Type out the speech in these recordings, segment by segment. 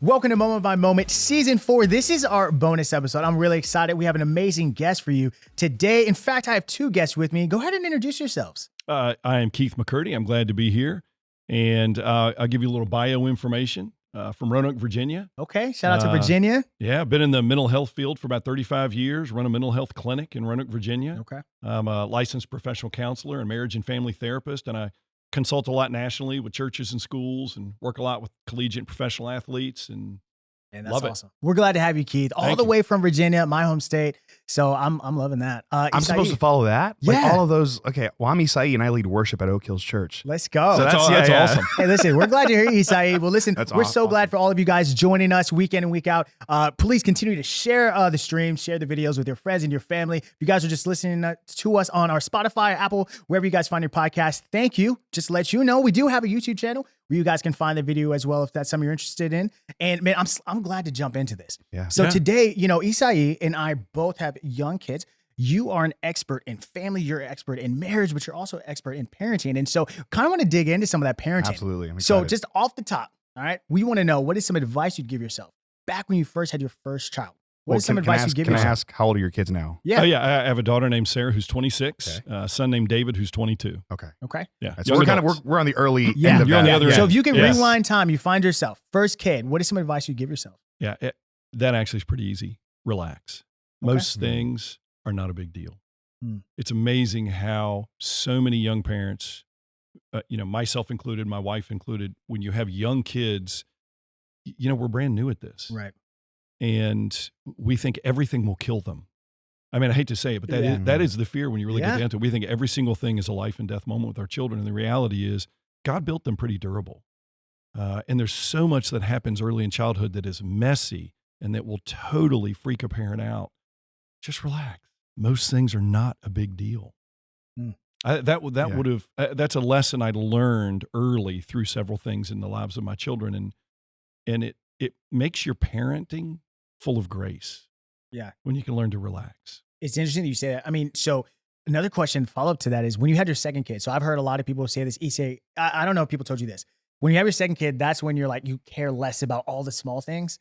Welcome to Moment by Moment, Season 4. This is our bonus episode. I'm really excited. We have an amazing guest for you today. In fact, I have two guests with me. Go ahead and introduce yourselves. I am Keith McCurdy. I'm glad to be here. And I'll give you a little bio information from Roanoke, Virginia. Okay, shout out to Virginia. Yeah, I've been in the mental health field for about 35 years, run a mental health clinic in Roanoke, Virginia. Okay. I'm a licensed professional counselor and marriage and family therapist, and I consult a lot nationally with churches and schools and work a lot with collegiate and professional athletes, and that's love awesome. We're glad to have you, Keith, all the way from Virginia, my home state. So I'm loving that. I'm supposed to follow that? Yeah. Like all of those. Okay. Well, I'm Isai and I lead worship at Oak Hills Church. Let's go. So that's awesome. Hey, listen, we're glad you're here, Isai. Well, listen, we're so glad for all of you guys joining us week in and week out. Please continue to share the stream, share the videos with your friends and your family. If you guys are just listening to us on our Spotify, Apple, wherever you guys find your podcast, thank you. Just to let you know, we do have a YouTube channel where you guys can find the video as well if that's something you're interested in. And man, I'm glad to jump into this. Yeah. So today, Isai and I both have young kids. You are an expert in family, you're an expert in marriage, but you're also an expert in parenting. And so kind of want to dig into some of that parenting. Absolutely. I'm so excited. just off the top, all right, we want to know, what is some advice you'd give yourself back when you first had your first child? What is some advice you'd give yourself? Can I ask, how old are your kids now? Yeah. Oh, yeah. I have a daughter named Sarah who's 26, a son named David who's 22. Okay. Yeah. So we're on the early end of you're that. on the other end. So if you can rewind time, you find yourself, first kid, what is some advice you'd give yourself? Yeah. That actually is pretty easy. Relax. Most things are not a big deal. It's amazing how so many young parents, myself included, my wife included, when you have young kids, we're brand new at this. Right. And we think everything will kill them. I mean, I hate to say it, but that is the fear when you really get down to it. We think every single thing is a life and death moment with our children. And the reality is God built them pretty durable. And there's so much that happens early in childhood that is messy and that will totally freak a parent out. Just relax. Most things are not a big deal. That's a lesson I learned early through several things in the lives of my children. And it makes your parenting full of grace. Yeah. When you can learn to relax. It's interesting that you say that. I mean, so another question follow up to that is when you had your second kid. So I've heard a lot of people say this. I don't know if people told you this. When you have your second kid, that's when you're like, you care less about all the small things.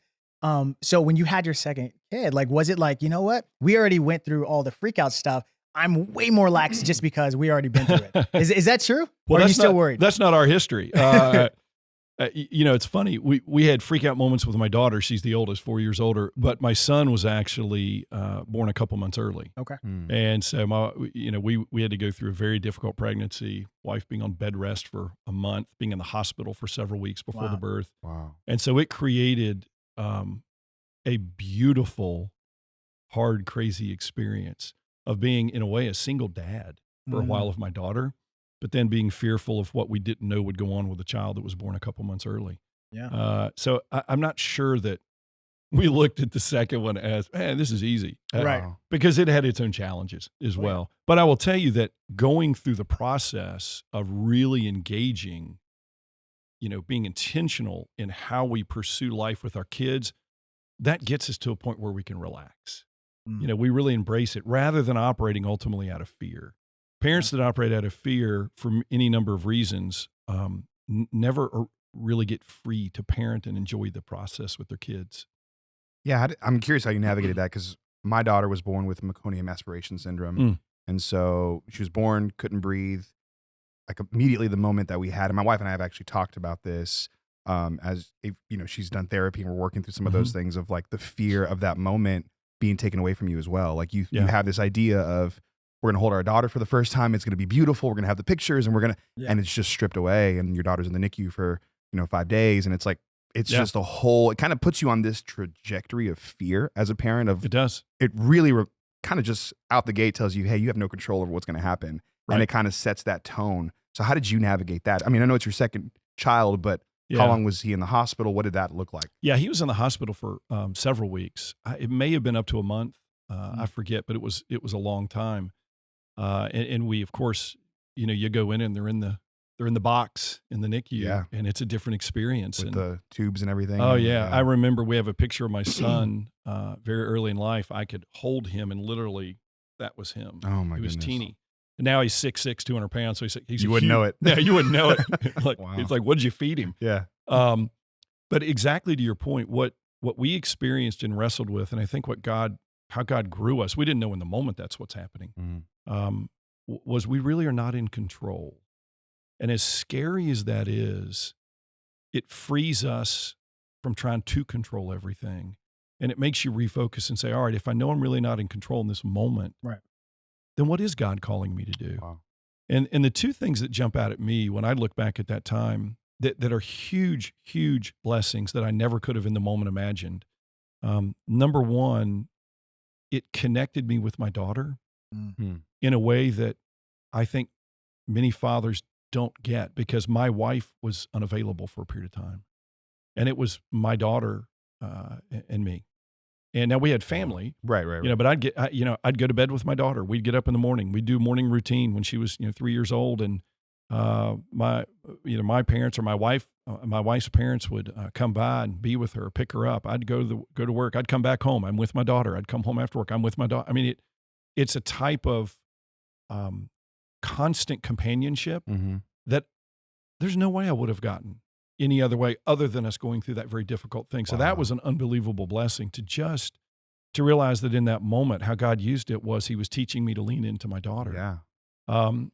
So when you had your second kid, like, was it like, you know what? We already went through all the freak out stuff. I'm way more lax just because we already been through it. Is that true? Well, or are you still worried? That's not our history. It's funny. We had freak out moments with my daughter. She's the oldest, 4 years older, but my son was actually born a couple months early. Okay. And so we had to go through a very difficult pregnancy, wife being on bed rest for a month, being in the hospital for several weeks before the birth. Wow. And so it created a beautiful, hard, crazy experience of being, in a way, a single dad for a while of my daughter, but then being fearful of what we didn't know would go on with a child that was born a couple months early. Yeah. So I'm not sure that we looked at the second one as, man, this is easy. Right. Because it had its own challenges as well. But I will tell you that going through the process of really engaging, being intentional in how we pursue life with our kids, that gets us to a point where we can relax. We really embrace it rather than operating ultimately out of fear. Parents that operate out of fear for any number of reasons never really get free to parent and enjoy the process with their kids. Yeah, I'm curious how you navigated that, because my daughter was born with meconium aspiration syndrome. And so she was born, couldn't breathe. Like immediately the moment that we had, and my wife and I have actually talked about this as if, she's done therapy and we're working through some of those things of like the fear of that moment being taken away from you as well. Like you have this idea of, we're going to hold our daughter for the first time. It's going to be beautiful. We're going to have the pictures and and it's just stripped away. And your daughter's in the NICU for, 5 days. And it's like, it's just it kind of puts you on this trajectory of fear as a parent of. It does. It really kind of just out the gate tells you, hey, you have no control over what's going to happen. Right. And it kind of sets that tone. So how did you navigate that? I mean, I know it's your second child, but how long was he in the hospital? What did that look like? Yeah, he was in the hospital for several weeks. It may have been up to a month. I forget, but it was a long time. And we, of course, you go in and they're in the box in the NICU, and it's a different experience. With the tubes and everything. Oh yeah. I remember we have a picture of my son very early in life. I could hold him and literally that was him. Oh my goodness. He was teeny. And now he's 6'6", 200 pounds. So he's you wouldn't know it. Yeah, you wouldn't know it. Wow. It's like, what did you feed him? Yeah. But exactly to your point, what we experienced and wrestled with, and I think how God grew us, we didn't know in the moment that's what's happening, was we really are not in control. And as scary as that is, it frees us from trying to control everything. And it makes you refocus and say, all right, if I know I'm really not in control in this moment, Right. then what is God calling me to do? Wow. And the two things that jump out at me when I look back at that time that are huge, huge blessings that I never could have in the moment imagined. Number one, it connected me with my daughter in a way that I think many fathers don't get, because my wife was unavailable for a period of time. And it was my daughter and me. And now we had family, Right. but I'd go to bed with my daughter. We'd get up in the morning. We'd do morning routine when she was, 3 years old. And my parents or my wife's parents would come by and be with her, pick her up. I'd go to work. I'd come back home. I'm with my daughter. I'd come home after work. I'm with my daughter. I mean, it's a type of constant companionship that there's no way I would have gotten any other way other than us going through that very difficult thing. So that was an unbelievable blessing to realize that in that moment, how God used it was he was teaching me to lean into my daughter. Yeah. And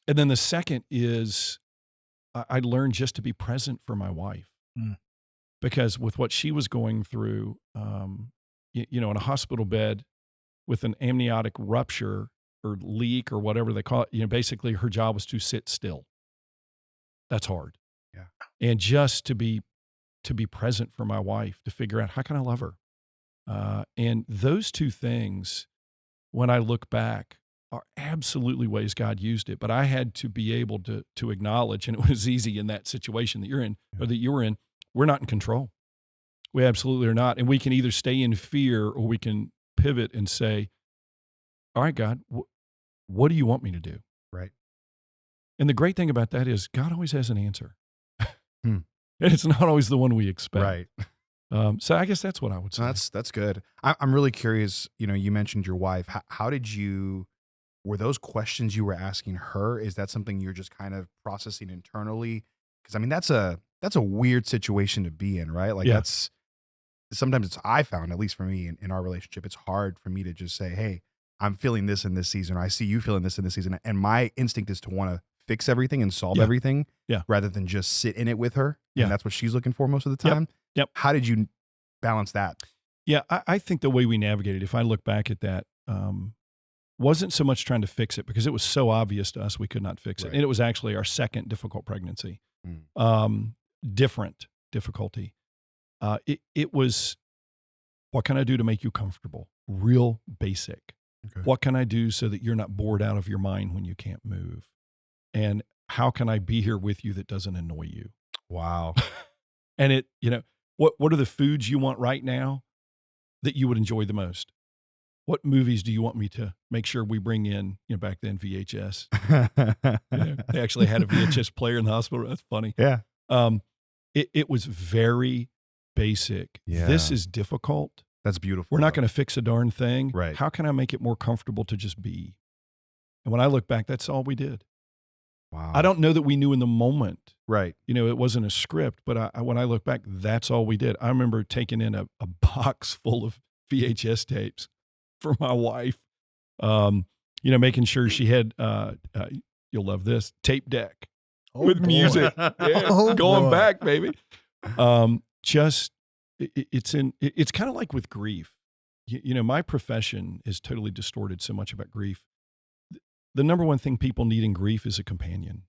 then the second is I learned just to be present for my wife, because with what she was going through, in a hospital bed with an amniotic rupture or leak or whatever they call it, basically her job was to sit still. That's hard. Yeah. And just to be present for my wife, to figure out how can I love her. And those two things, when I look back, are absolutely ways God used it. But I had to be able to acknowledge, and it was easy in that situation that you're in, or that you were in, we're not in control. We absolutely are not. And we can either stay in fear or we can pivot and say, all right, God, what do you want me to do? Right. And the great thing about that is God always has an answer. And it's not always the one we expect. Right. So I guess that's what I would say. That's good. I'm really curious. You mentioned your wife. How did you? Were those questions you were asking her? Is that something you're just kind of processing internally? Because I mean, that's a weird situation to be in, right? Like that's sometimes I found, at least for me in our relationship, it's hard for me to just say, hey, I'm feeling this in this season, or I see you feeling this in this season, and my instinct is to want to fix everything and solve everything, rather than just sit in it with her. Yeah. And that's what she's looking for most of the time. Yep. How did you balance that? Yeah, I think the way we navigated, if I look back at that, wasn't so much trying to fix it, because it was so obvious to us we could not fix it. Right. And it was actually our second difficult pregnancy. Different difficulty. It was, what can I do to make you comfortable? Real basic. Okay. What can I do so that you're not bored out of your mind when you can't move? And how can I be here with you that doesn't annoy you? Wow. And what are the foods you want right now that you would enjoy the most? What movies do you want me to make sure we bring in? Back then VHS. They actually had a VHS player in the hospital. That's funny. Yeah. It was very basic. Yeah. This is difficult. That's beautiful. We're not going to fix a darn thing. Right. How can I make it more comfortable to just be? And when I look back, that's all we did. Wow. I don't know that we knew in the moment. Right. It wasn't a script, but when I look back, that's all we did. I remember taking in a box full of VHS tapes for my wife, making sure she had, you'll love this, tape deck with music. Yeah, going back, baby. It's kind of like with grief. My profession is totally distorted so much about grief. The number one thing people need in grief is a companion.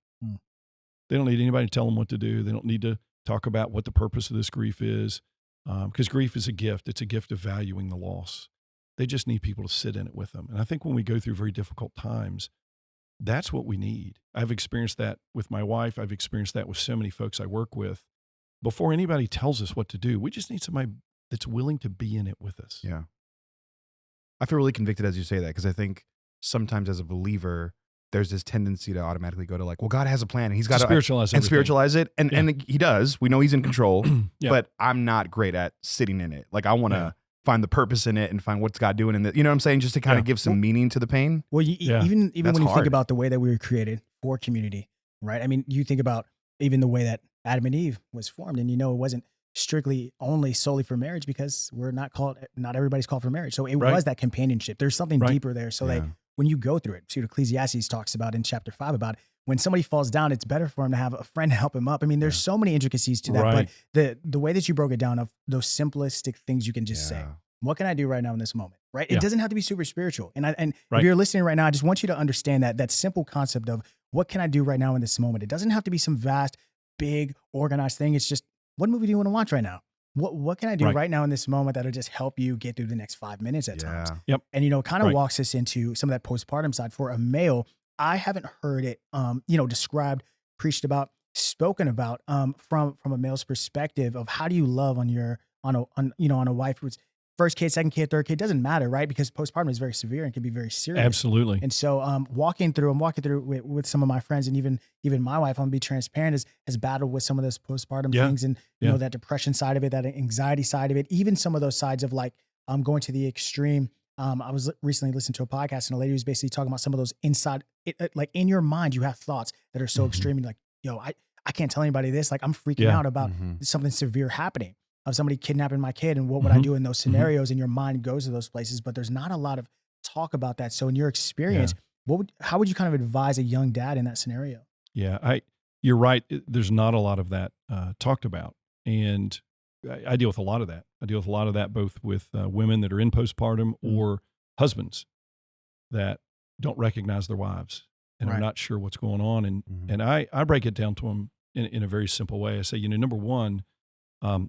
They don't need anybody to tell them what to do. They don't need to talk about what the purpose of this grief is, because grief is a gift. It's a gift of valuing the loss. They just need people to sit in it with them. And I think when we go through very difficult times, that's what we need. I've experienced that with my wife. I've experienced that with so many folks I work with. Before anybody tells us what to do, we just need somebody that's willing to be in it with us. Yeah. I feel really convicted as you say that, because I think sometimes as a believer, there's this tendency to automatically go to like, well, God has a plan and he's got to spiritualize and spiritualize it. And he does. We know he's in control, but I'm not great at sitting in it. Like I want to find the purpose in it and find what's God doing in it. You know what I'm saying? Just to kind of give some meaning to the pain. Well, even That's when you hard. think about the way that we were created for community, right? I mean, you think about even the way that Adam and Eve was formed, and it wasn't strictly only solely for marriage because not everybody's called for marriage. So it Right. was that companionship. There's something Right. deeper there. So Yeah. that when you go through it, see what Ecclesiastes talks about in chapter 5 about when somebody falls down, it's better for him to have a friend to help him up. I mean, there's so many intricacies to that, Right. but the way that you broke it down of those simplistic things you can just say, Yeah. what can I do right now in this moment? Right. Yeah. It doesn't have to be super spiritual. And Right. if you're listening right now, I just want you to understand that simple concept of what can I do right now in this moment? It doesn't have to be some vast, big, organized thing. It's just, what movie do you want to watch right now? What can I do Right. right now in this moment that'll just help you get through the next 5 minutes at times? Yeah. And, it kind of Right. walks us into some of that postpartum side for a male. I haven't heard it, described, preached about, spoken about, from a male's perspective of how do you love on a wife who's first kid, second kid, third kid, doesn't matter, right? Because postpartum is very severe and can be very serious. Absolutely. And so, I'm walking through with some of my friends, and even my wife, I'm gonna be transparent, has battled with some of those postpartum Yeah. things, and Yeah. that depression side of it, that anxiety side of it, even some of those sides of like going to the extreme. I was recently listening to a podcast, and a lady was basically talking about some of those like in your mind, you have thoughts that are so Mhm. extreme, and like, yo, I can't tell anybody this. Like, I'm freaking Yeah. out about Mhm. something severe happening, of somebody kidnapping my kid, and what would I Mhm. do in those scenarios? And your mind goes to those places, but there's not a lot of talk about that. So in your experience, how would you kind of advise a young dad in that scenario? Yeah, you're right. There's not a lot of that talked about, and I deal with a lot of that. I deal with a lot of that both with women that are in postpartum or husbands that don't recognize their wives and are Right. not sure what's going on. Mhm. And I break it down to them in a very simple way. I say, number one,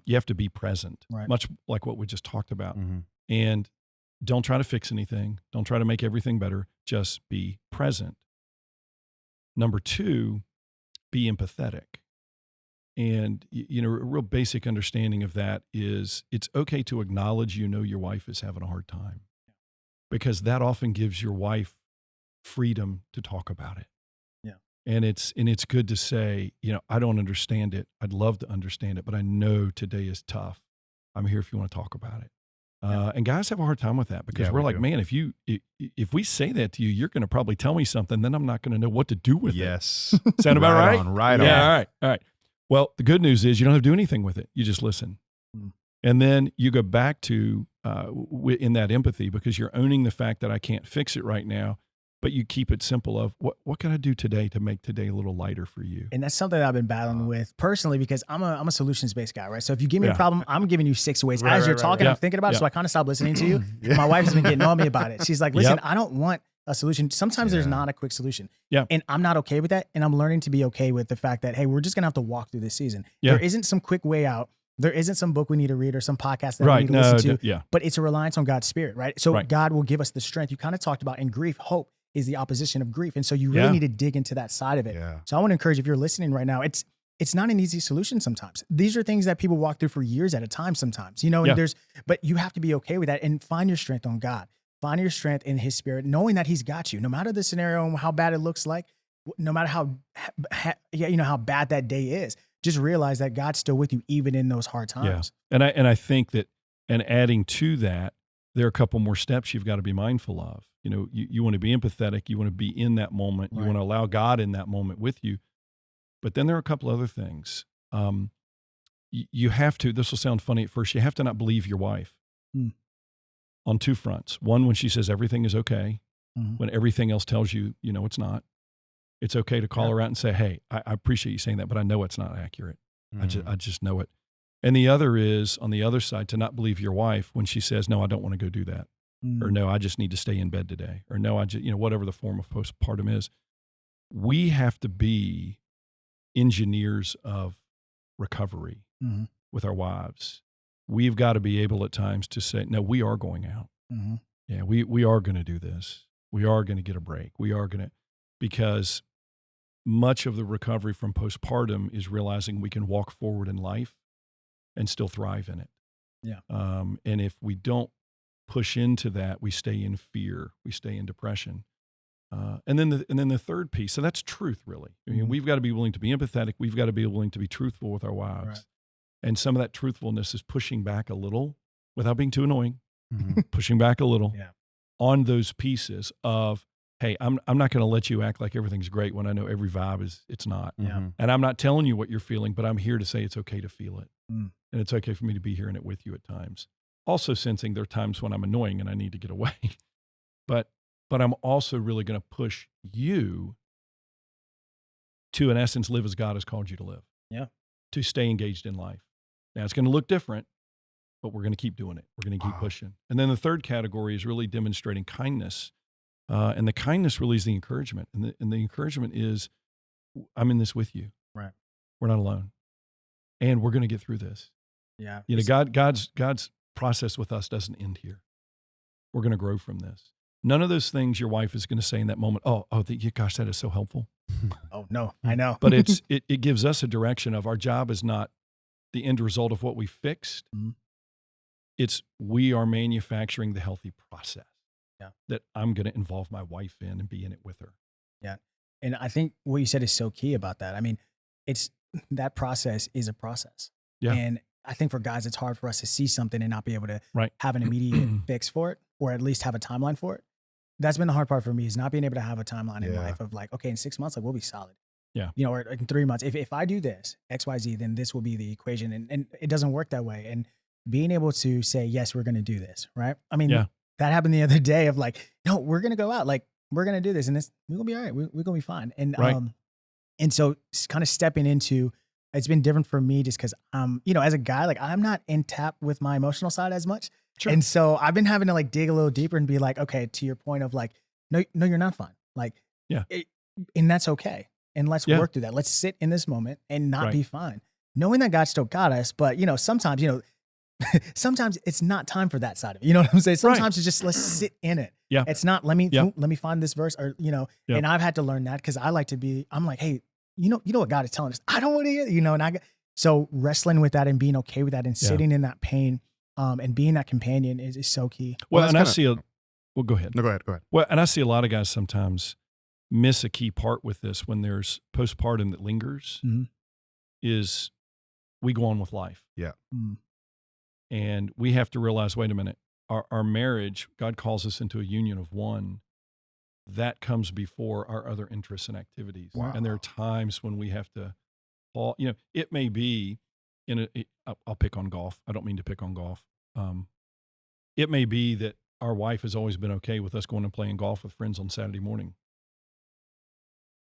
you have to be present, Right. much like what we just talked about, Mhm. and don't try to fix anything. Don't try to make everything better. Just be present. Number two, be empathetic. And, a real basic understanding of that is it's okay to acknowledge your wife is having a hard time, because that often gives your wife freedom to talk about it. Yeah. And it's good to say, I don't understand it. I'd love to understand it, but I know today is tough. I'm here if you want to talk about it. And guys have a hard time with that because Yeah, we're we like, do. man, if we say that to you, you're going to probably tell me something. Then I'm not going to know what to do with it. Yes. Sound about right? Right Yeah. on. All right. Well, the good news is you don't have to do anything with it. You just listen. Mm. And then you go back to in that empathy, because you're owning the fact that I can't fix it right now, but you keep it simple of what can I do today to make today a little lighter for you? And that's something that I've been battling with personally, because I'm a solutions-based guy, right? So if you give me Yeah. a problem, I'm giving you 6 ways. Right, As you're right, talking, right. I'm thinking about it. Yeah. So I kind of stopped listening to you. Yeah. My wife has been getting on me about it. She's like, listen, Yep. I don't want a solution. Sometimes there's Yeah. not a quick solution. Yeah. And I'm not okay with that. And I'm learning to be okay with the fact that, hey, we're just going to have to walk through this season. Yeah. There isn't some quick way out. There isn't some book we need to read or some podcast that we Right. need to No, listen to. yeah. But it's a reliance on God's spirit, right? So Right. God will give us the strength. You kind of talked about in grief, hope is the opposition of grief. And so you really Yeah. need to dig into that side of it. Yeah. So I want to encourage, if you're listening right now, it's not an easy solution sometimes. These are things that people walk through for years at a time sometimes, and Yeah. but you have to be okay with that and find your strength on God. Find your strength in his spirit, knowing that he's got you, no matter the scenario and how bad it looks like, no matter how bad that day is. Just realize that God's still with you even in those hard times. And I think that, and adding to that, there are a couple more steps you've got to be mindful of. You want to be empathetic. You want to be in that moment. You Right. want to allow God in that moment with you. But then there are a couple other things. You have to, this will sound funny at first, you have to not believe your wife on 2 fronts. One, when she says everything is okay, Mhm. when everything else tells you, it's not. It's okay to call Yeah. her out and say, hey, I appreciate you saying that, but I know it's not accurate. Mhm. I just know it. And the other is, on the other side, to not believe your wife when she says, no, I don't want to go do that. Mm. Or no, I just need to stay in bed today. Or no, I just, whatever the form of postpartum is. We have to be engineers of recovery Mhm. with our wives. We've got to be able at times to say, no, we are going out. Mhm. Yeah, we are going to do this. We are going to get a break. We are going to, because much of the recovery from postpartum is realizing we can walk forward in life and still thrive in it. Yeah. And if we don't push into that, we stay in fear, we stay in depression. And then the third piece, so that's truth, really. I mean, Mhm. we've got to be willing to be empathetic. We've got to be willing to be truthful with our wives. Right. And some of that truthfulness is pushing back a little without being too annoying, Mhm. pushing back a little Yeah. on those pieces of, hey, I'm not going to let you act like everything's great when I know every vibe it's not. Yeah. Mhm. And I'm not telling you what you're feeling, but I'm here to say it's okay to feel it. Mm. And it's okay for me to be here in it with you at times. Also sensing there are times when I'm annoying and I need to get away. But I'm also really going to push you to, in essence, live as God has called you to live. Yeah. To stay engaged in life. Now, it's going to look different, but we're going to keep doing it. We're going to keep pushing. And then the third category is really demonstrating kindness. And the kindness really is the encouragement. And the encouragement is, I'm in this with you. Right. We're not alone. And we're going to get through this. Yeah. You know, God's process with us doesn't end here. We're going to grow from this. None of those things your wife is going to say in that moment, gosh, that is so helpful. Oh, no, I know. But it gives us a direction of our job is not the end result of what we fixed. Mm-hmm. It's we are manufacturing the healthy process that I'm going to involve my wife in and be in it with her. Yeah. And I think what you said is so key about that. I mean, that process is a process. Yeah. And I think for guys, it's hard for us to see something and not be able to Right. have an immediate fix for it, or at least have a timeline for it. That's been the hard part for me, is not being able to have a timeline in life of like, okay, in 6 months, like we'll be solid. Yeah. You know, or in 3 months, if I do this, X, Y, Z, then this will be the equation. And it doesn't work that way. And being able to say, yes, we're going to do this. Right. I mean, that happened the other day of like, no, we're going to go out. Like, we're going to do this and we're going to be all right. We're going to be fine. And, and so kind of stepping into, it's been different for me just because you know, as a guy, like I'm not in tap with my emotional side as much. Sure. And so I've been having to like dig a little deeper and be like, okay, to your point of like, no, you're not fine. Like, and that's okay. And let's work through that. Let's sit in this moment and not be fine. Knowing that God still got us, but you know, sometimes, you know, sometimes it's not time for that side of it. You know what I'm saying? Sometimes it's just, let's sit in it. Yeah. It's not, let me find this verse or, you know, and I've had to learn that because I like to be, I'm like, hey, you know what God is telling us? I don't want to hear, you know, and so wrestling with that and being okay with that and sitting in that pain, and being that companion is so key. Well, and go ahead. No, go ahead. Well, and I see a lot of guys sometimes miss a key part with this when there's postpartum that lingers, is we go on with life. Yeah. Mm-hmm. And we have to realize, wait a minute, our marriage, God calls us into a union of one. That comes before our other interests and activities. Wow. And there are times when we have to, you know, it may be I'll pick on golf. I don't mean to pick on golf. It may be that our wife has always been okay with us going and playing golf with friends on Saturday morning.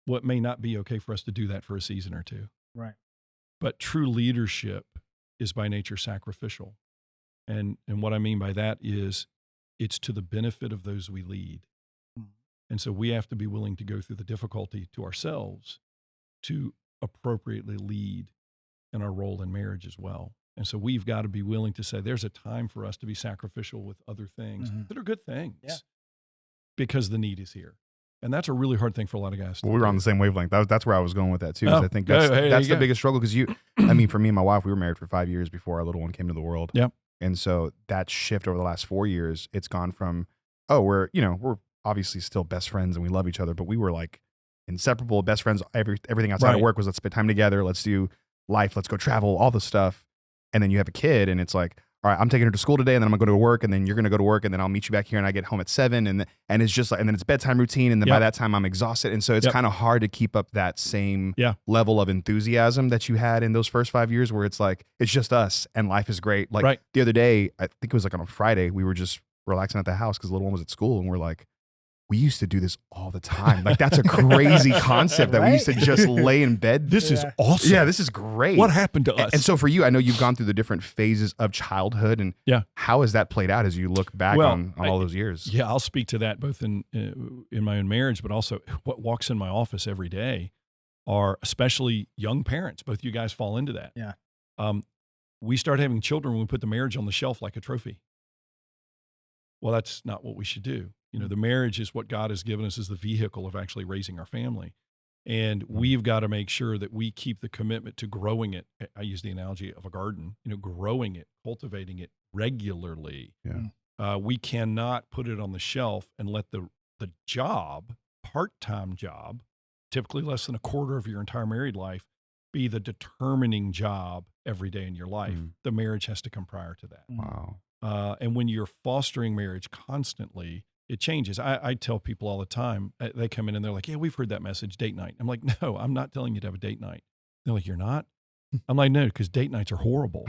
Well, it may not be okay for us to do that for a season or two. Right. But true leadership is by nature sacrificial. And what I mean by that is it's to the benefit of those we lead. And so we have to be willing to go through the difficulty to ourselves to appropriately lead in our role in marriage as well. And so we've got to be willing to say there's a time for us to be sacrificial with other things that are good things because the need is here. And that's a really hard thing for a lot of guys to do. We were on the same wavelength. That's where I was going with that too. I think that's the biggest struggle because I mean, for me and my wife, we were married for 5 years before our little one came to the world. Yep. And so that shift over the last 4 years, it's gone from, we're obviously still best friends and we love each other, but we were like inseparable best friends. Everything outside of work was let's spend time together. Let's do life. Let's go travel, all the stuff. And then you have a kid and it's like, all right, I'm taking her to school today and then I'm gonna go to work and then you're gonna go to work and then I'll meet you back here and I get home at 7 and it's just like, and then it's bedtime routine and then by that time I'm exhausted. And so it's kind of hard to keep up that same level of enthusiasm that you had in those first 5 years where it's like, it's just us and life is great. Like the other day, I think it was like on a Friday, we were just relaxing at the house because the little one was at school and we're like, we used to do this all the time. Like that's a crazy concept that we used to just lay in bed. This is awesome. Yeah, this is great. What happened to us? And so for you, I know you've gone through the different phases of childhood and how has that played out as you look back on all those years? Yeah, I'll speak to that both in my own marriage, but also what walks in my office every day are especially young parents. Both you guys fall into that. Yeah. We start having children when we put the marriage on the shelf like a trophy. Well, that's not what we should do. You know, the marriage is what God has given us as the vehicle of actually raising our family. And we've got to make sure that we keep the commitment to growing it. I use the analogy of a garden, growing it, cultivating it regularly. Yeah. We cannot put it on the shelf and let the job, part-time job, typically less than a quarter of your entire married life, be the determining job every day in your life. The marriage has to come prior to that. Wow. And when you're fostering marriage constantly, it changes. I tell people all the time, they come in and they're like, yeah, we've heard that message, date night. I'm like, no, I'm not telling you to have a date night. They're like, you're not? I'm like, no, because date nights are horrible.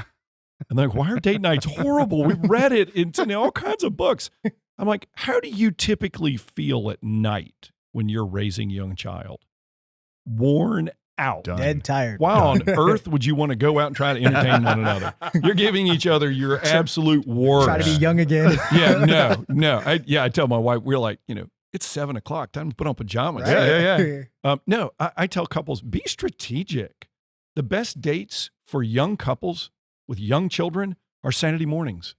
And they're like, why are date nights horrible? We read it in all kinds of books. I'm like, how do you typically feel at night when you're raising a young child? Worn out. Done. Dead tired. Why on earth would you want to go out and try to entertain one another? You're giving each other your absolute worst. Try to be young again. Yeah, no. I tell my wife, we're like, it's 7 o'clock. Time to put on pajamas. Right. Yeah. No, I tell couples, be strategic. The best dates for young couples with young children are Saturday mornings.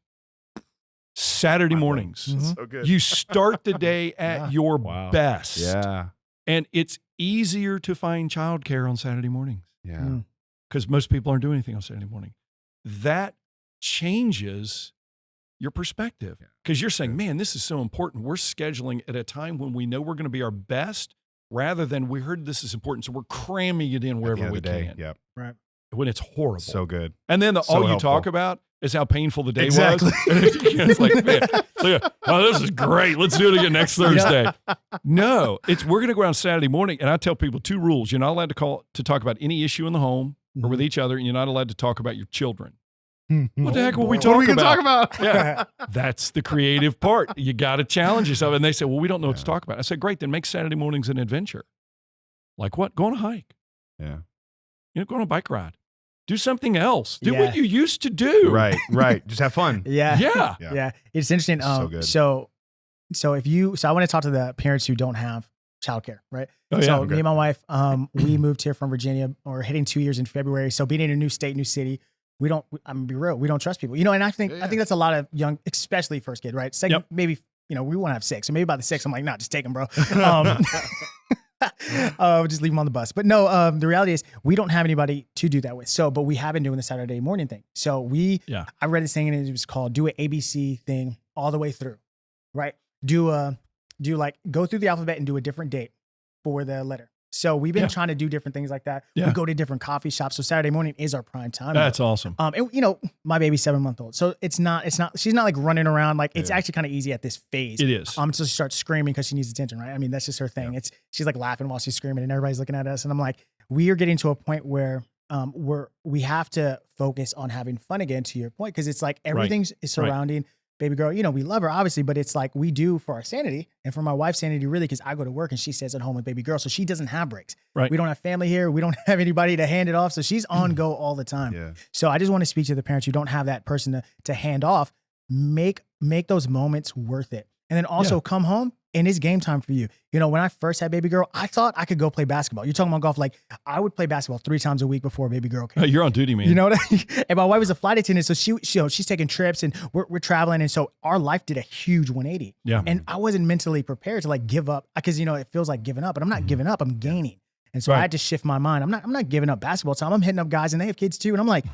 Saturday mornings. Mhm. So good. You start the day at your best. Yeah. And it's easier to find childcare on Saturday mornings Yeah. Mm. because most people aren't doing anything on Saturday morning. That changes your perspective because you're saying, man, this is so important. We're scheduling at a time when we know we're going to be our best rather than we heard this is important. So we're cramming it in At the wherever end of we the day. can. Yep. Right. When it's horrible. So good. And then So all you helpful. talk about is how painful the day Exactly. was. It's like, man, oh, this is great. Let's do it again next Thursday. No, we're going to go around Saturday morning, and I tell people 2 rules. You're not allowed to talk about any issue in the home or with each other, and you're not allowed to talk about your children. What the heck were we What are we talking gonna about? talk about? Yeah, that's the creative part. You got to challenge yourself. And they say, well, we don't know what to talk about. I said, great, then make Saturday mornings an adventure. Like what? Go on a hike. Yeah. Go on a bike ride. Do something else. Do Yeah. what you used to do. Right. Just have fun. Yeah. Yeah. Yeah. It's interesting. So good. So I want to talk to the parents who don't have childcare, right? Oh, yeah. So Okay. me and my wife, we moved here from Virginia, or hitting 2 years in February. So being in a new state, new city, I'm gonna be real, we don't trust people, and I think that's a lot of young, especially first kid, right? Second, maybe, we want to have 6. So maybe by the 6, I'm like, nah, just take them, bro. Just leave them on the bus. But no, the reality is we don't have anybody to do that with. So, but we have been doing the Saturday morning thing. So I read this thing and it was called do an ABC thing all the way through, right? Go through the alphabet and do a different date for the letter. So we've been trying to do different things like that. Yeah. We go to different coffee shops. So Saturday morning is our prime time. That's awesome. And my baby's 7-month-old. So she's not like running around. Like it's actually kind of easy at this phase. It is. So she starts screaming because she needs attention, right? I mean, that's just her thing. She's like laughing while she's screaming and everybody's looking at us. And I'm like, we are getting to a point where we have to focus on having fun again, to your point. Cause it's like everything's surrounding baby girl. We love her obviously, but it's like we do for our sanity and for my wife's sanity, really, because I go to work and she stays at home with baby girl. So she doesn't have breaks. Right. We don't have family here. We don't have anybody to hand it off. So she's on go all the time. Yeah. So I just want to speak to the parents who don't have that person to hand off. Make those moments worth it. And then also come home and it's game time for you. When I first had baby girl, I thought I could go play basketball. You're talking about golf. Like I would play basketball 3 times a week before baby girl came. You're on duty, man. You know what I mean? And my wife was a flight attendant. So she's taking trips and we're traveling. And so our life did a huge 180. Yeah. And I wasn't mentally prepared to like give up because, it feels like giving up, but I'm not giving up. I'm gaining. And so I had to shift my mind. I'm not giving up basketball time. I'm hitting up guys and they have kids too. And I'm like,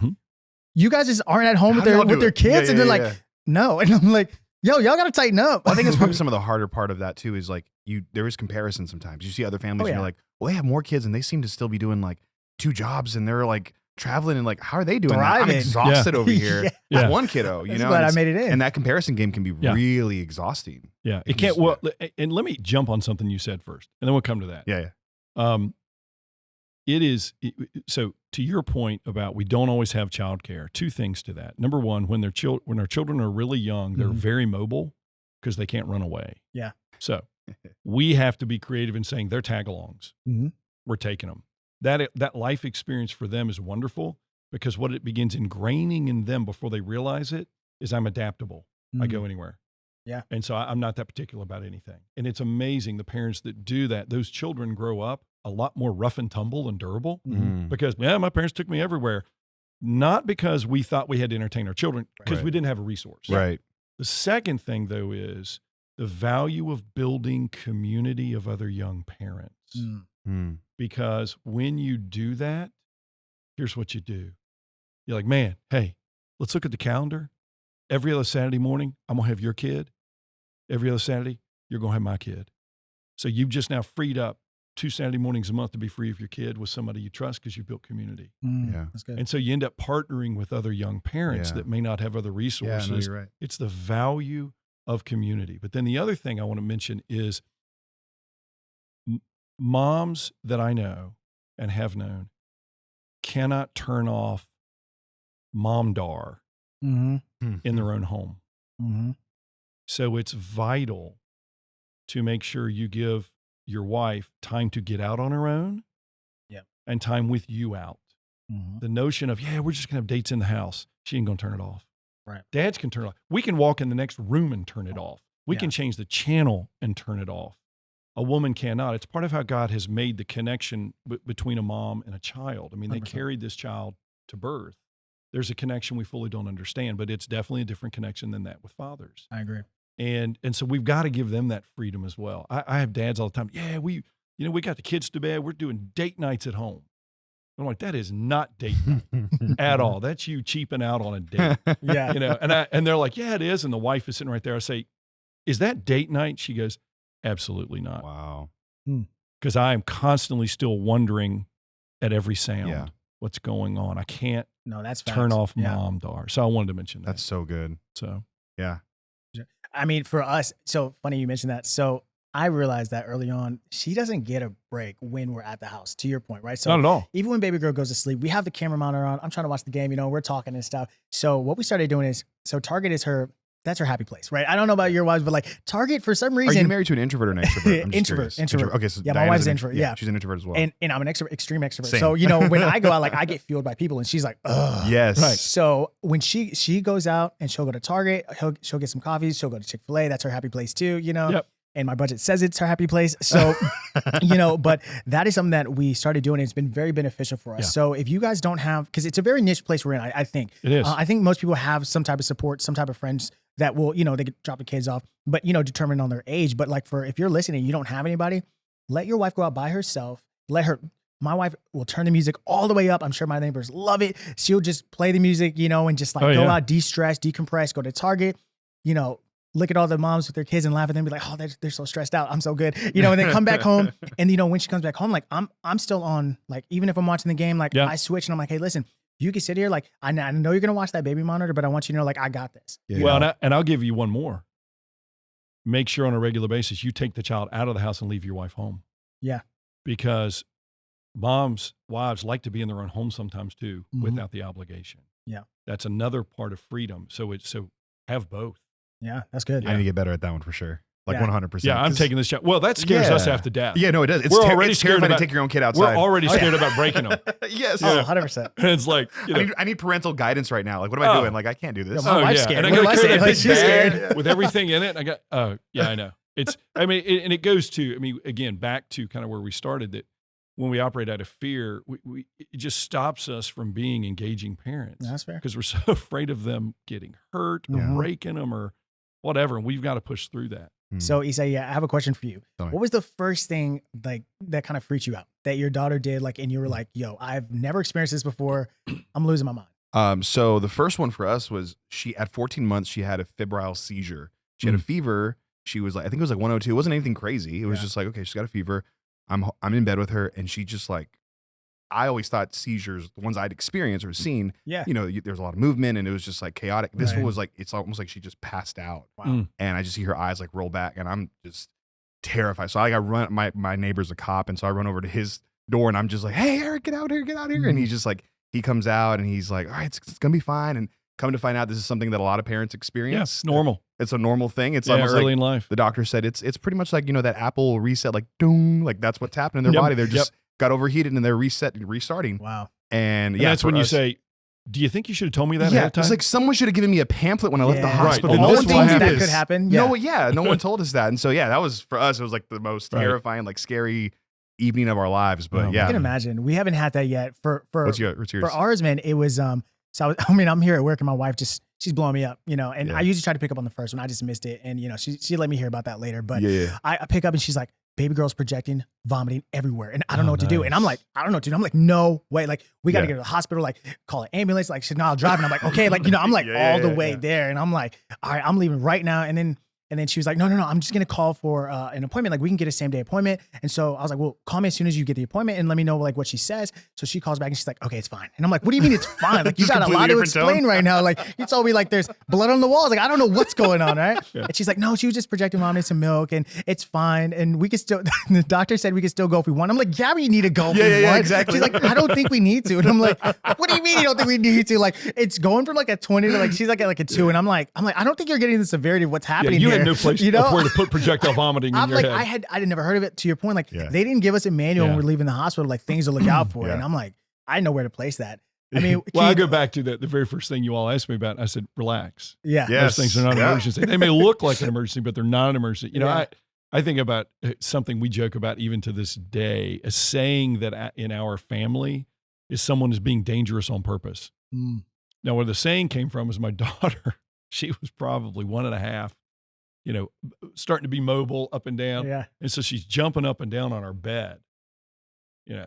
you guys just aren't at home with their kids. And they're like, no. And I'm like, yo, y'all got to tighten up. I think it's probably some of the harder part of that too, is like there is comparison sometimes. You see other families and you're like, well, they have more kids and they seem to still be doing like 2 jobs and they're like traveling and like, how are they doing that? I'm Thriving. exhausted over here with 1 kiddo, I'm glad I made it in. And that comparison game can be really exhausting. Yeah. It can't, well, and let me jump on something you said first and then we'll come to that. Yeah. It is, so to your point about we don't always have childcare, 2 things to that. Number one, when our children are really young, they're very mobile because they can't run away. Yeah. So we have to be creative in saying they're tag-alongs. We're taking them. That life experience for them is wonderful because what it begins ingraining in them before they realize it is I'm adaptable. I go anywhere. Yeah. And so I'm not that particular about anything. And it's amazing the parents that do that, those children grow up a lot more rough and tumble and durable because, my parents took me everywhere. Not because we thought we had to entertain our children, because we didn't have a resource. Right. The second thing, though, is the value of building community of other young parents. Because when you do that, here's what you do. You're like, man, hey, let's look at the calendar. Every other Saturday morning, I'm going to have your kid. Every other Saturday, you're going to have my kid. So you've just now freed up 2 Saturday mornings a month to be free of your kid with somebody you trust because you built community. Yeah. That's good. And so you end up partnering with other young parents that may not have other resources. Yeah, no, you're right. It's the value of community. But then the other thing I want to mention is moms that I know and have known cannot turn off momdar Mm-hmm. in their own home. Mm-hmm. So it's vital to make sure you give your wife time to get out on her own and time with you out. Mm-hmm. The notion of, we're just going to have dates in the house. She ain't going to turn it off. Right. Dads can turn it off. We can walk in the next room and turn it off. We can change the channel and turn it off. A woman cannot. It's part of how God has made the connection between a mom and a child. I mean, 100%. They carried this child to birth. There's a connection we fully don't understand, but it's definitely a different connection than that with fathers. I agree. And so we've got to give them that freedom as well. I have dads all the time. Yeah, we got the kids to bed. We're doing date nights at home. I'm like, that is not date night at all. That's you cheaping out on a date. And they're like, yeah, it is. And the wife is sitting right there. I say, is that date night? She goes, absolutely not. Wow. Because I am constantly still wondering at every sound what's going on. I can't turn off mom, daughter. So I wanted to mention that. That's so good. So, yeah. I mean, for us, so funny you mentioned that. So I realized that early on, she doesn't get a break when we're at the house, to your point, right? So not at all. Even when baby girl goes to sleep, we have the camera monitor on. I'm trying to watch the game, we're talking and stuff. So what we started doing is, Target is that's her happy place, right? I don't know about your wives, but like Target, for some reason. Are you married to an introvert or an extrovert? I'm just introvert. Okay, so my wife's an introvert. Yeah, she's an introvert as well. And I'm an extreme extrovert. Same. So when I go out, like I get fueled by people, and she's like, ugh. Yes. Right. So when she goes out and she'll go to Target, she'll get some coffees, she'll go to Chick-fil-A. That's her happy place too. Yep. And my budget says it's her happy place. So, but that is something that we started doing. And it's been very beneficial for us. Yeah. So if you guys don't have, because it's a very niche place we're in, I think. It is. I think most people have some type of support, some type of friends that will, they could drop the kids off, but, determined on their age. But like if you're listening, you don't have anybody, let your wife go out by herself. My wife will turn the music all the way up. I'm sure my neighbors love it. She'll just play the music, and just go out, de-stress, decompress, go to Target, look at all the moms with their kids and laugh at them, be like, oh, they're so stressed out. I'm so good. And then come back home. And, when she comes back home, like I'm still on, like, even if I'm watching the game, like I switch and I'm like, hey, listen, you can sit here. Like, I know you're going to watch that baby monitor, but I want you to know, like, I got this. Yeah. Well, and I'll give you one more. Make sure on a regular basis, you take the child out of the house and leave your wife home. Yeah. Because wives like to be in their own home sometimes too, without the obligation. Yeah. That's another part of freedom. So have both. Yeah, that's good. I need to get better at that one for sure. Like 100%. Yeah, I'm taking this shot. Well, that scares us half to death. Yeah, no, it does. It's terrifying to take your own kid outside. We're already scared about breaking them. Yes. Oh, 100%. And it's like, I need parental guidance right now. Like, what am I doing? Like, I can't do this. My wife's scared. And I got to carry that big bag with everything in it. And I got, I know. And it goes to, again, back to kind of where we started, that when we operate out of fear, it just stops us from being engaging parents. That's fair. Because we're so afraid of them getting hurt or breaking them or whatever. And we've got to push through that. So Isai, I have a question for you. Sorry. What was the first thing like that kind of freaked you out that your daughter did? Like, and you were like, yo, I've never experienced this before. I'm losing my mind. So the first one for us was at 14 months, she had a febrile seizure. She had a fever. She was like, I think it was like 102. It wasn't anything crazy. It was just like, okay, she's got a fever. I'm in bed with her. And she just like, I always thought seizures, the ones I'd experienced or seen, there's a lot of movement and it was just like chaotic. This one was like, it's almost like she just passed out. Wow. And I just see her eyes like roll back and I'm just terrified. So I run, my neighbor's a cop. And so I run over to his door and I'm just like, hey, Eric, get out here. And he's just like, he comes out and he's like, all right, it's going to be fine. And come to find out, this is something that a lot of parents experience. Yeah, it's normal. It's a normal thing. It's almost early like in life. The doctor said it's pretty much like, that Apple reset, like, doom, like that's what's happening in their body. They're just got overheated and they're restarting. Wow. And that's when you say, do you think you should have told me that ahead of time? It's like someone should have given me a pamphlet when I left the hospital. Right. No one told me that could happen. No one told us that. And so, that was for us, it was like the most terrifying, like scary evening of our lives. But I can imagine. We haven't had that yet. For what's yours? For ours, man, it was so I'm here at work and my wife she's blowing me up, and I usually try to pick up on the first one. I just missed it. And she let me hear about that later. But I pick up and she's like, baby girl's projecting, vomiting everywhere. And I don't know what to do. And I'm like, I don't know what to do. I'm like, no way. Like, we got to get to the hospital, like call an ambulance. Like, she's not driving. I'm like, okay. Like, I'm like all the way there. And I'm like, all right, I'm leaving right now. And then And then she was like, no, I'm just going to call for an appointment. Like we can get a same day appointment. And so I was like, well, call me as soon as you get the appointment and let me know like what she says. So she calls back and she's like, okay, it's fine. And I'm like, what do you mean it's fine? Like you got a lot to explain right now. Like you told me like there's blood on the walls. Like I don't know what's going on, right? Yeah. And she's like, no, she was just projecting vomiting some milk and it's fine. And we could still, the doctor said we could still go if we want. I'm like, yeah, we need to go if we want. Yeah, exactly. She's like, I don't think we need to. And I'm like, what do you mean you don't think we need to? Like it's going from like a 20 to like, she's like at like a 2. And I'm like, I don't think you're getting the severity of what's happening you here. had no place where to put projectile vomiting in your head. I had never heard of it. To your point, like they didn't give us a manual when we're leaving the hospital, like things to look out for. And I'm like, I didn't know where to place that. I mean, well, I go back to the very first thing you all asked me about. I said, relax. Yeah. Those things are not an emergency. They may look like an emergency, but they're not an emergency. You know, I think about something we joke about even to this day, a saying that in our family is someone is being dangerous on purpose. Now, where the saying came from is my daughter. She was probably 1.5, you know, starting to be mobile up and down. Yeah. And so she's jumping up and down on our bed, you know,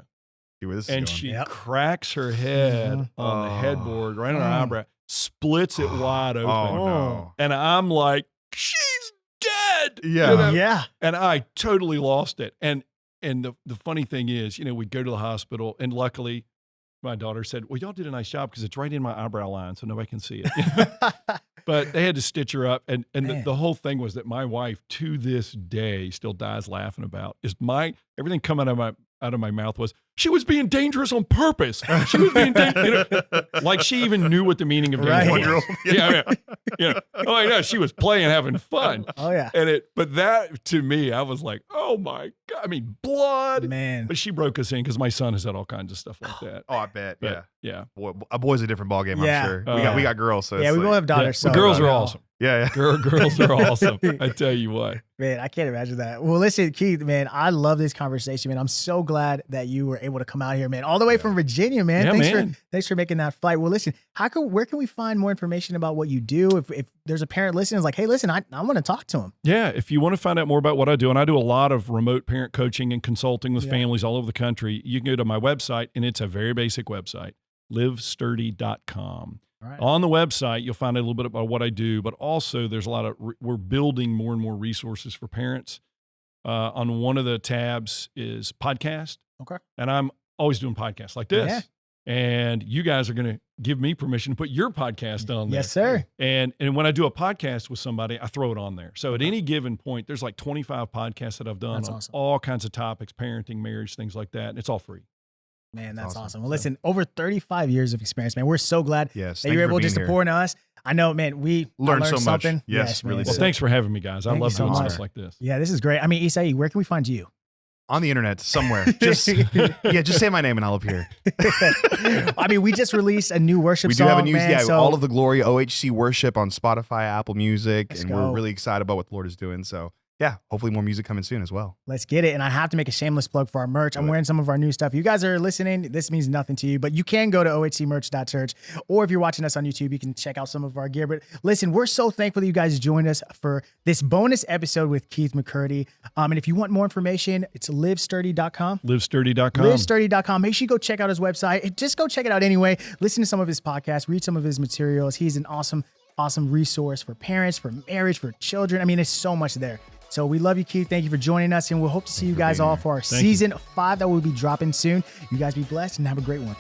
and she cracks her head on the headboard right on her eyebrow, splits it wide open. Oh, no. And I'm like, she's dead. Yeah. You know? Yeah. And I totally lost it. And the funny thing is, you know, we'd go to the hospital and luckily my daughter said, well, y'all did a nice job because it's right in my eyebrow line so nobody can see it. But they had to stitch her up. And the whole thing was that my wife to this day still dies laughing about is everything coming out of my mouth was, she was being dangerous on purpose. She was being dangerous. You know, like she even knew what the meaning of danger was. Yeah. Oh, I know. She was playing, having fun. Oh, yeah. But that to me, I was like, oh my God. I mean, blood. Man. But she broke us in because my son has had all kinds of stuff like that. Oh, I bet. But, yeah. Boy, a boy's a different ballgame, I'm sure. We got girls. So we both have daughters. So girls are awesome. Yeah. Girls are awesome. I tell you what. Man, I can't imagine that. Well, listen, Keith, man, I love this conversation, man. I'm so glad that you were able to come out here, man, all the way from Virginia, man. Thanks for making that flight. Well, listen, where can we find more information about what you do? If there's a parent listening, is like, hey, listen, I want to talk to him. Yeah, if you want to find out more about what I do, and I do a lot of remote parent coaching and consulting with families all over the country, you can go to my website, and it's a very basic website, livesturdy.com. Right. On the website, you'll find a little bit about what I do, but also there's a lot of, we're building more and more resources for parents. On one of the tabs is podcast. Okay. And I'm always doing podcasts like this. Yeah. And you guys are going to give me permission to put your podcast on there. Yes, sir. And when I do a podcast with somebody, I throw it on there. So at any given point, there's like 25 podcasts that I've done on all kinds of topics, parenting, marriage, things like that. And it's all free. Man, that's awesome. Well, listen, over 35 years of experience, man. We're so glad that you were able just to pour into us. I know, man, we learned so something. Much. Yes, really. Well, thanks for having me, guys. I love doing stuff like this. Yeah, this is great. I mean, Isai, where can we find you? On the internet, somewhere. Just say my name and I'll appear. I mean, we just released a new worship song. We do have a new, man, so All of the Glory, OHC Worship on Spotify, Apple Music, we're really excited about what the Lord is doing. So yeah, hopefully more music coming soon as well. Let's get it. And I have to make a shameless plug for our merch. I'm wearing some of our new stuff. You guys are listening. This means nothing to you, but you can go to ohcmerch.church, or if you're watching us on YouTube, you can check out some of our gear. But listen, we're so thankful that you guys joined us for this bonus episode with Keith McCurdy. And if you want more information, it's livesturdy.com. Livesturdy.com. Livesturdy.com. Make sure you go check out his website. Just go check it out anyway. Listen to some of his podcasts, read some of his materials. He's an awesome resource for parents, for marriage, for children. I mean, there's so much there. So we love you, Keith. Thank you for joining us, and we'll hope to see you guys all for our season 5 that will be dropping soon. You guys be blessed and have a great one.